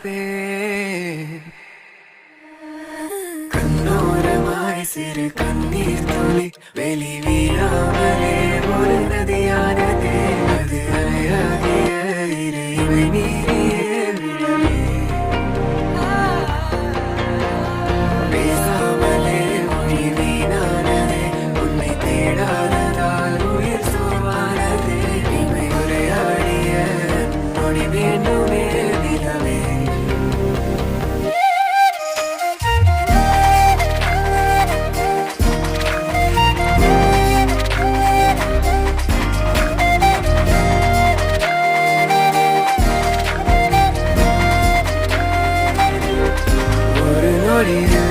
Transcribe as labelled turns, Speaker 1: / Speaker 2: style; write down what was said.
Speaker 1: பார்ப்பேன். கண்ணோரமாய் சிறு கண்ணீர் துளி வெளி வீழாமலே ஒரு நதியானதே. அது அலையாகிய இறைமை மீறியே விழவே. பேசாமலே மொழி வீணானதே. உன்னை தேடாததால் உயிர் சோர்வானதே. இமை உரையாடிய நொடி வேண்டுமே நிலவே. ஒரு நொடியில்